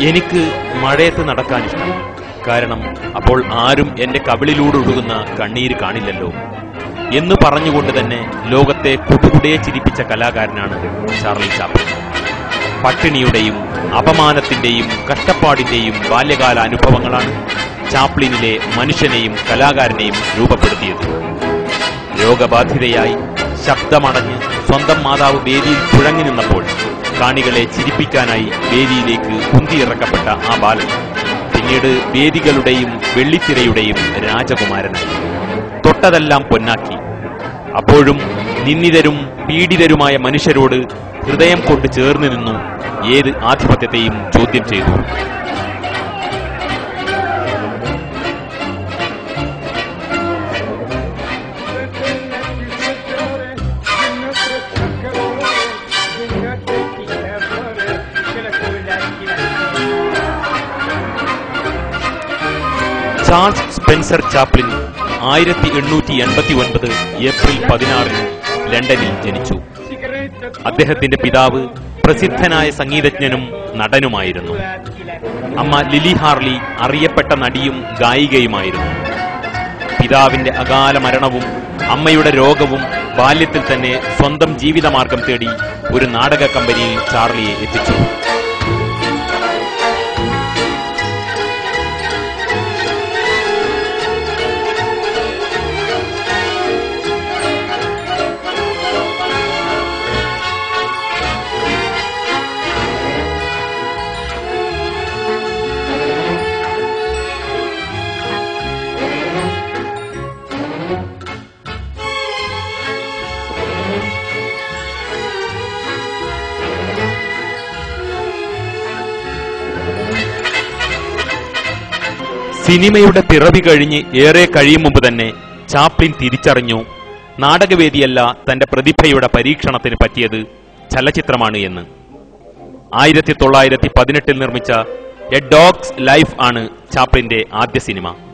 എനിക്ക് മഴയത്ത് നടക്കാനിഷ്ടം. കാരണം അപ്പോൾ ആരും എന്റെ കവിളിലൂടെ ഒഴുകുന്ന കണ്ണീര് കാണില്ലല്ലോ എന്ന് പറഞ്ഞുകൊണ്ട് തന്നെ ലോകത്തെ കുടുകുടയെ ചിരിപ്പിച്ച കലാകാരനാണ് ചാർലി ചാപ്ലിൻ. പട്ടിണിയുടെയും അപമാനത്തിന്റെയും കഷ്ടപ്പാടിന്റെയും ബാല്യകാല അനുഭവങ്ങളാണ് ചാപ്ലിനിലെ മനുഷ്യനെയും കലാകാരനെയും രൂപപ്പെടുത്തിയത്. രോഗബാധിതയായി ശബ്ദമടഞ്ഞ് സ്വന്തം മാതാവ് വേദിയിൽ കുഴങ്ങി നിന്നപ്പോൾ കാണികളെ ചിരിപ്പിക്കാനായി വേദിയിലേക്ക് കുന്തിയിറക്കപ്പെട്ട ആ ബാലൻ പിന്നീട് വേദികളുടെയും വെള്ളിത്തിരയുടെയും രാജകുമാരനായി. തൊട്ടതെല്ലാം പൊന്നാക്കി. അപ്പോഴും നിന്ദിതരും പീഡിതരുമായ മനുഷ്യരോട് ഹൃദയം കൊണ്ട് ചേർന്ന് നിന്നു ഏത് ആധിപത്യത്തെയും ചോദ്യം ചെയ്തു. ചാൾസ് സ്പെൻസർ ചാപ്ലിൻ 1889 ഏപ്രിൽ 16 ലണ്ടനിൽ ജനിച്ചു. അദ്ദേഹത്തിന്റെ പിതാവ് പ്രസിദ്ധനായ സംഗീതജ്ഞനും നടനുമായിരുന്നു. അമ്മ ലിലി ഹാർലി അറിയപ്പെട്ട നടിയും ഗായികയുമായിരുന്നു. പിതാവിന്റെ അകാല മരണവും അമ്മയുടെ രോഗവും ബാല്യത്തിൽ തന്നെ സ്വന്തം ജീവിതമാർഗം തേടി ഒരു നാടക കമ്പനിയിൽ ചാർലിയെ എത്തിച്ചു. സിനിമയുടെ പിറവി കഴിഞ്ഞ് ഏറെ കഴിയും മുമ്പ് തന്നെ ചാപ്ലിൻ തിരിച്ചറിഞ്ഞു നാടകവേദിയല്ല തന്റെ പ്രതിഭയുടെ പരീക്ഷണത്തിന് പറ്റിയത് ചലച്ചിത്രമാണ് എന്ന്. 1918 നിർമ്മിച്ച എ ഡോഗ്സ് ലൈഫ് ആണ് ചാപ്ലിന്റെ ആദ്യ സിനിമ.